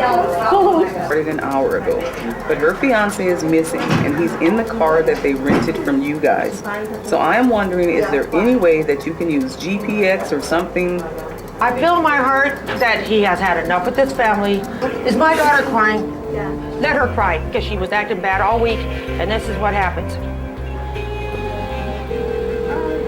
Started an hour ago, but her fiance is missing and he's in the car that they rented from you guys. So I am wondering, is there any way that you can use GPS or something? I feel in my heart that he has had enough with this family. Is my daughter crying? Yeah. Let her cry, because she was acting bad all week, and this is what happens.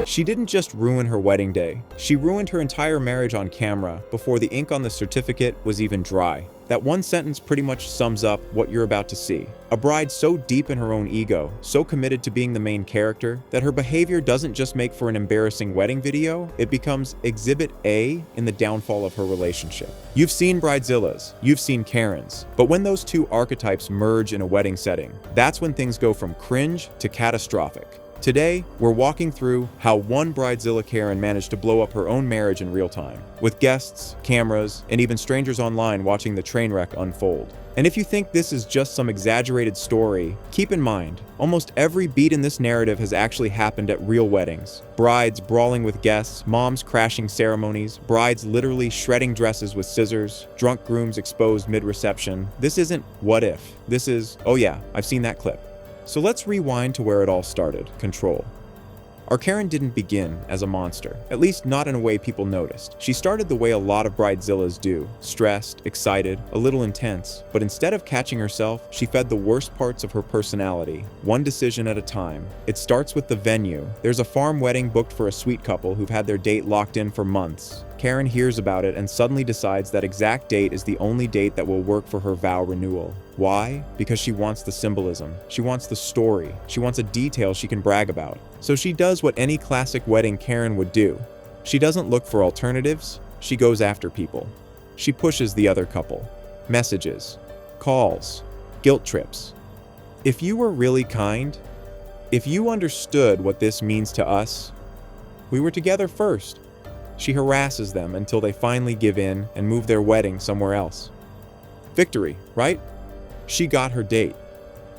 She didn't just ruin her wedding day, she ruined her entire marriage on camera before the ink on the certificate was even dry. That one sentence pretty much sums up what you're about to see. A bride so deep in her own ego, so committed to being the main character, that her behavior doesn't just make for an embarrassing wedding video, it becomes Exhibit A in the downfall of her relationship. You've seen Bridezillas, you've seen Karens, but when those two archetypes merge in a wedding setting, that's when things go from cringe to catastrophic. Today, we're walking through how one Bridezilla Karen managed to blow up her own marriage in real time, with guests, cameras, and even strangers online watching the train wreck unfold. And if you think this is just some exaggerated story, keep in mind, almost every beat in this narrative has actually happened at real weddings. Brides brawling with guests, moms crashing ceremonies, brides literally shredding dresses with scissors, drunk grooms exposed mid-reception. This isn't what if. This is, oh yeah, I've seen that clip. So let's rewind to where it all started, control. Our Karen didn't begin as a monster, at least not in a way people noticed. She started the way a lot of Bridezillas do, stressed, excited, a little intense, but instead of catching herself, she fed the worst parts of her personality, one decision at a time. It starts with the venue. There's a farm wedding booked for a sweet couple who've had their date locked in for months. Karen hears about it and suddenly decides that exact date is the only date that will work for her vow renewal. Why? Because she wants the symbolism. She wants the story. She wants a detail she can brag about. So she does what any classic wedding Karen would do. She doesn't look for alternatives. She goes after people. She pushes the other couple. Messages, calls, guilt trips. If you were really kind, if you understood what this means to us, we were together first. She harasses them until they finally give in and move their wedding somewhere else. Victory, right? She got her date.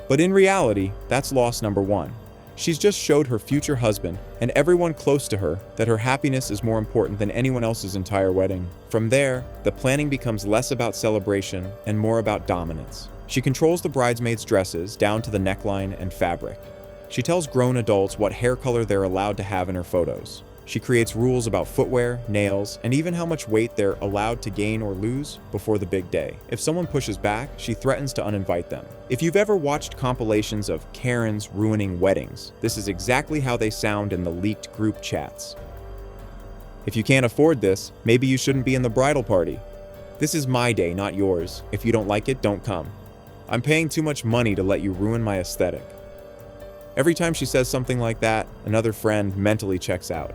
But in reality, that's loss number one. She's just showed her future husband and everyone close to her that her happiness is more important than anyone else's entire wedding. From there, the planning becomes less about celebration and more about dominance. She controls the bridesmaids' dresses down to the neckline and fabric. She tells grown adults what hair color they're allowed to have in her photos. She creates rules about footwear, nails, and even how much weight they're allowed to gain or lose before the big day. If someone pushes back, she threatens to uninvite them. If you've ever watched compilations of Karens ruining weddings, this is exactly how they sound in the leaked group chats. If you can't afford this, maybe you shouldn't be in the bridal party. This is my day, not yours. If you don't like it, don't come. I'm paying too much money to let you ruin my aesthetic. Every time she says something like that, another friend mentally checks out.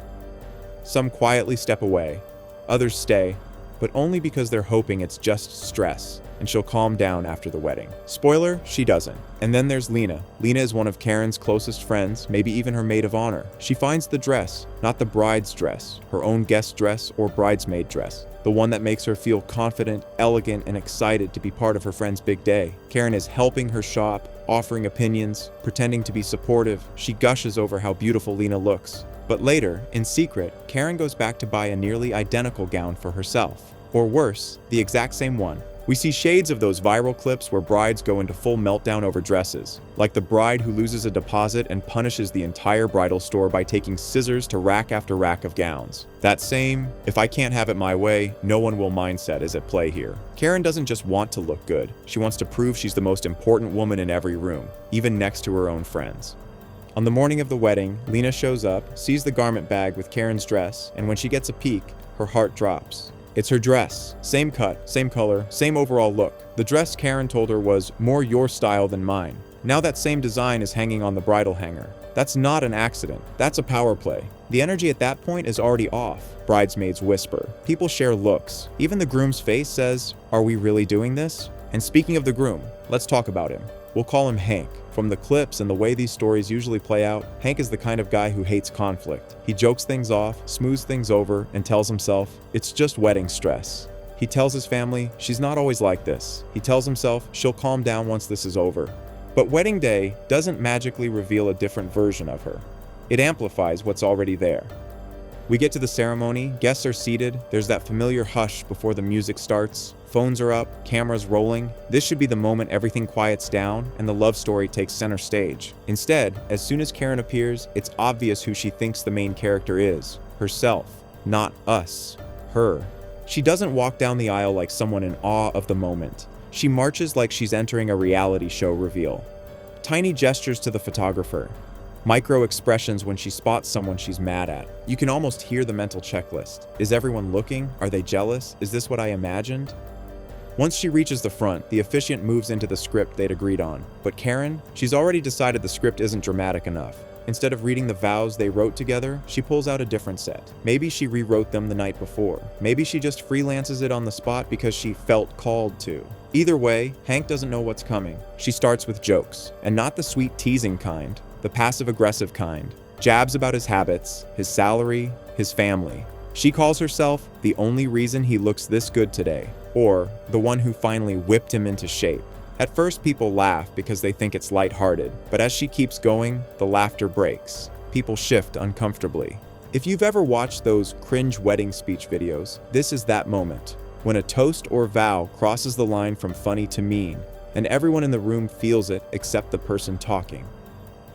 Some quietly step away, others stay, but only because they're hoping it's just stress, and she'll calm down after the wedding. Spoiler, she doesn't. And then there's Lena. Lena is one of Karen's closest friends, maybe even her maid of honor. She finds the dress, not the bride's dress, her own guest dress or bridesmaid dress, the one that makes her feel confident, elegant, and excited to be part of her friend's big day. Karen is helping her shop, offering opinions, pretending to be supportive. She gushes over how beautiful Lena looks. But later, in secret, Karen goes back to buy a nearly identical gown for herself. Or worse, the exact same one. We see shades of those viral clips where brides go into full meltdown over dresses, like the bride who loses a deposit and punishes the entire bridal store by taking scissors to rack after rack of gowns. That same, if I can't have it my way, no one will mindset is at play here. Karen doesn't just want to look good, she wants to prove she's the most important woman in every room, even next to her own friends. On the morning of the wedding, Lena shows up, sees the garment bag with Karen's dress, and when she gets a peek, her heart drops. It's her dress. Same cut, same color, same overall look. The dress Karen told her was more your style than mine. Now that same design is hanging on the bridal hanger. That's not an accident. That's a power play. The energy at that point is already off. Bridesmaids whisper. People share looks. Even the groom's face says, "Are we really doing this?" And speaking of the groom, let's talk about him. We'll call him Hank. From the clips and the way these stories usually play out, Hank is the kind of guy who hates conflict. He jokes things off, smooths things over, and tells himself, it's just wedding stress. He tells his family, she's not always like this. He tells himself, she'll calm down once this is over. But wedding day doesn't magically reveal a different version of her. It amplifies what's already there. We get to the ceremony, guests are seated, there's that familiar hush before the music starts, phones are up, cameras rolling. This should be the moment everything quiets down and the love story takes center stage. Instead, as soon as Karen appears, it's obvious who she thinks the main character is. Herself. Not us. Her. She doesn't walk down the aisle like someone in awe of the moment. She marches like she's entering a reality show reveal. Tiny gestures to the photographer. Micro expressions when she spots someone she's mad at. You can almost hear the mental checklist. Is everyone looking? Are they jealous? Is this what I imagined? Once she reaches the front, the officiant moves into the script they'd agreed on. But Karen, she's already decided the script isn't dramatic enough. Instead of reading the vows they wrote together, she pulls out a different set. Maybe she rewrote them the night before. Maybe she just freelances it on the spot because she felt called to. Either way, Hank doesn't know what's coming. She starts with jokes, and not the sweet teasing kind, the passive-aggressive kind. Jabs about his habits, his salary, his family. She calls herself the only reason he looks this good today, or the one who finally whipped him into shape. At first, people laugh because they think it's lighthearted, but as she keeps going, the laughter breaks. People shift uncomfortably. If you've ever watched those cringe wedding speech videos, this is that moment, when a toast or vow crosses the line from funny to mean, and everyone in the room feels it except the person talking.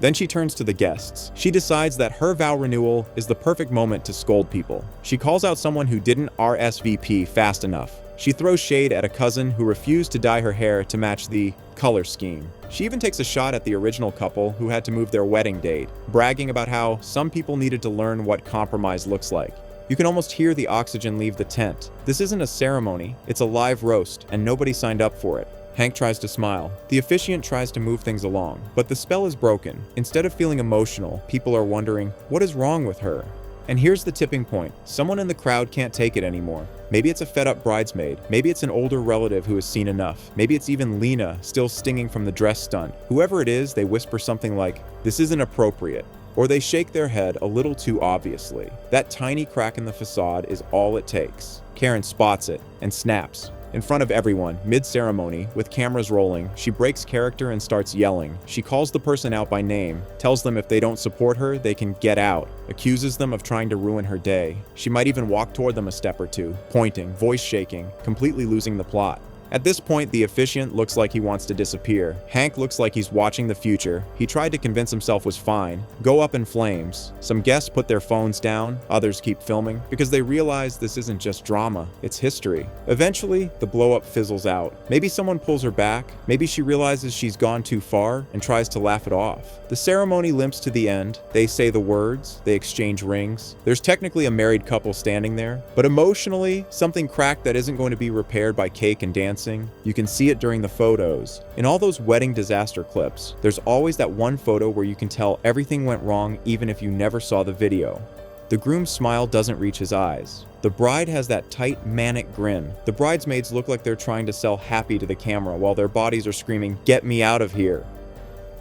Then she turns to the guests. She decides that her vow renewal is the perfect moment to scold people. She calls out someone who didn't RSVP fast enough. She throws shade at a cousin who refused to dye her hair to match the color scheme. She even takes a shot at the original couple who had to move their wedding date, bragging about how some people needed to learn what compromise looks like. You can almost hear the oxygen leave the tent. This isn't a ceremony, it's a live roast, and nobody signed up for it. Hank tries to smile. The officiant tries to move things along, but the spell is broken. Instead of feeling emotional, people are wondering, what is wrong with her? And here's the tipping point. Someone in the crowd can't take it anymore. Maybe it's a fed-up bridesmaid. Maybe it's an older relative who has seen enough. Maybe it's even Lena, still stinging from the dress stunt. Whoever it is, they whisper something like, "This isn't appropriate." Or they shake their head a little too obviously. That tiny crack in the facade is all it takes. Karen spots it and snaps. In front of everyone, mid-ceremony, with cameras rolling, she breaks character and starts yelling. She calls the person out by name, tells them if they don't support her, they can get out, accuses them of trying to ruin her day. She might even walk toward them a step or two, pointing, voice shaking, completely losing the plot. At this point, the officiant looks like he wants to disappear. Hank looks like he's watching the future. He tried to convince himself was fine. Go up in flames. Some guests put their phones down, others keep filming, because they realize this isn't just drama, it's history. Eventually, the blow-up fizzles out. Maybe someone pulls her back, maybe she realizes she's gone too far and tries to laugh it off. The ceremony limps to the end. They say the words, they exchange rings. There's technically a married couple standing there, but emotionally, something cracked that isn't going to be repaired by cake and dancing. You can see it during the photos. In all those wedding disaster clips, there's always that one photo where you can tell everything went wrong even if you never saw the video. The groom's smile doesn't reach his eyes. The bride has that tight, manic grin. The bridesmaids look like they're trying to sell happy to the camera while their bodies are screaming, "Get me out of here."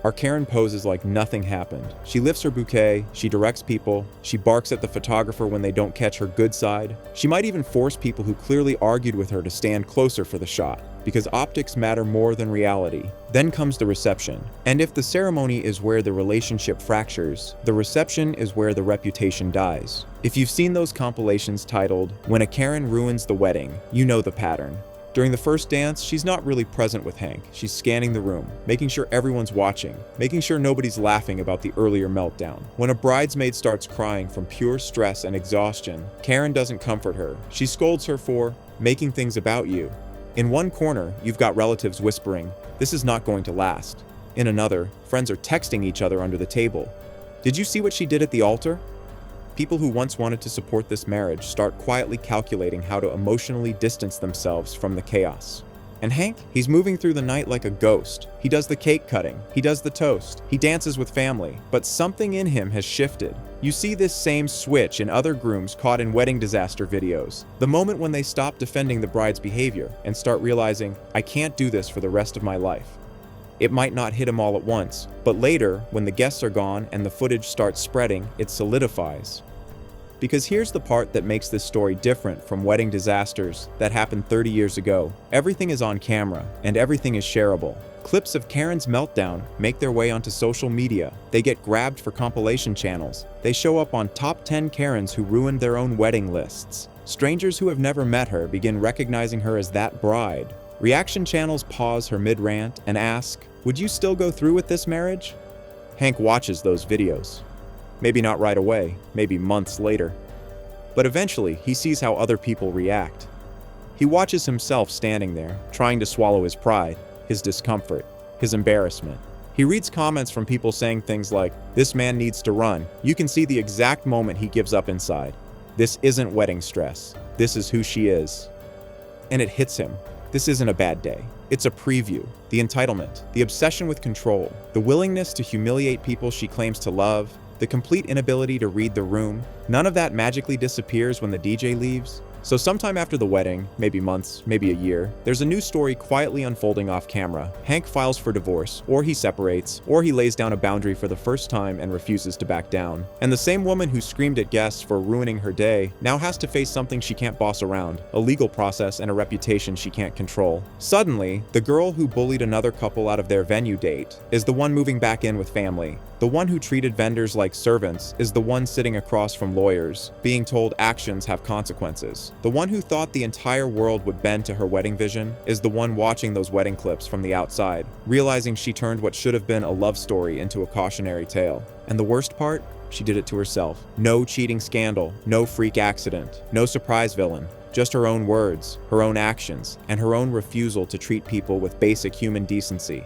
Our Karen poses like nothing happened. She lifts her bouquet, she directs people, she barks at the photographer when they don't catch her good side. She might even force people who clearly argued with her to stand closer for the shot, because optics matter more than reality. Then comes the reception. And if the ceremony is where the relationship fractures, the reception is where the reputation dies. If you've seen those compilations titled, "When a Karen Ruins the Wedding," you know the pattern. During the first dance, she's not really present with Hank. She's scanning the room, making sure everyone's watching, making sure nobody's laughing about the earlier meltdown. When a bridesmaid starts crying from pure stress and exhaustion, Karen doesn't comfort her. She scolds her for making things about you. In one corner, you've got relatives whispering, "This is not going to last." In another, friends are texting each other under the table. "Did you see what she did at the altar?" People who once wanted to support this marriage start quietly calculating how to emotionally distance themselves from the chaos. And Hank, he's moving through the night like a ghost. He does the cake cutting, he does the toast, he dances with family, but something in him has shifted. You see this same switch in other grooms caught in wedding disaster videos. The moment when they stop defending the bride's behavior and start realizing, "I can't do this for the rest of my life." It might not hit him all at once, but later, when the guests are gone and the footage starts spreading, it solidifies. Because here's the part that makes this story different from wedding disasters that happened 30 years ago. Everything is on camera, and everything is shareable. Clips of Karen's meltdown make their way onto social media. They get grabbed for compilation channels. They show up on top 10 Karens who ruined their own wedding lists. Strangers who have never met her begin recognizing her as that bride. Reaction channels pause her mid-rant and ask, "Would you still go through with this marriage?" Hank watches those videos. Maybe not right away, maybe months later. But eventually, he sees how other people react. He watches himself standing there, trying to swallow his pride, his discomfort, his embarrassment. He reads comments from people saying things like, "This man needs to run." You can see the exact moment he gives up inside. This isn't wedding stress. This is who she is. And it hits him. This isn't a bad day. It's a preview. The entitlement, the obsession with control, the willingness to humiliate people she claims to love, the complete inability to read the room, none of that magically disappears when the DJ leaves. So sometime after the wedding, maybe months, maybe a year, there's a new story quietly unfolding off camera. Hank files for divorce, or he separates, or he lays down a boundary for the first time and refuses to back down. And the same woman who screamed at guests for ruining her day now has to face something she can't boss around, a legal process and a reputation she can't control. Suddenly, the girl who bullied another couple out of their venue date is the one moving back in with family. The one who treated vendors like servants is the one sitting across from lawyers, being told actions have consequences. The one who thought the entire world would bend to her wedding vision is the one watching those wedding clips from the outside, realizing she turned what should have been a love story into a cautionary tale. And the worst part? She did it to herself. No cheating scandal, no freak accident, no surprise villain. Just her own words, her own actions, and her own refusal to treat people with basic human decency.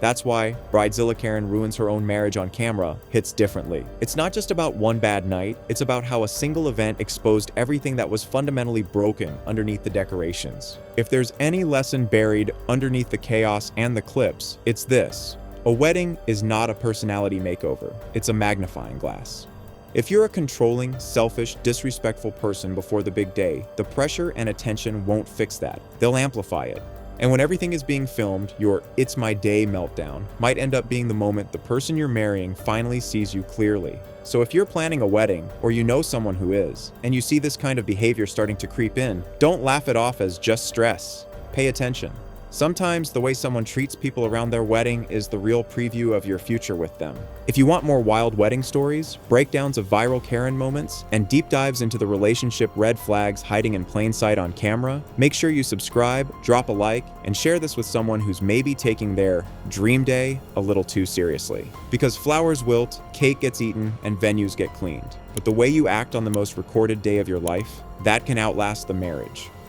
That's why Bridezilla Karen Ruins Her Own Marriage on Camera hits differently. It's not just about one bad night, it's about how a single event exposed everything that was fundamentally broken underneath the decorations. If there's any lesson buried underneath the chaos and the clips, it's this. A wedding is not a personality makeover, it's a magnifying glass. If you're a controlling, selfish, disrespectful person before the big day, the pressure and attention won't fix that. They'll amplify it. And when everything is being filmed, your "it's my day" meltdown might end up being the moment the person you're marrying finally sees you clearly. So if you're planning a wedding, or you know someone who is, and you see this kind of behavior starting to creep in, don't laugh it off as just stress. Pay attention. Sometimes the way someone treats people around their wedding is the real preview of your future with them. If you want more wild wedding stories, breakdowns of viral Karen moments, and deep dives into the relationship red flags hiding in plain sight on camera, make sure you subscribe, drop a like, and share this with someone who's maybe taking their dream day a little too seriously. Because flowers wilt, cake gets eaten, and venues get cleaned. But the way you act on the most recorded day of your life, that can outlast the marriage.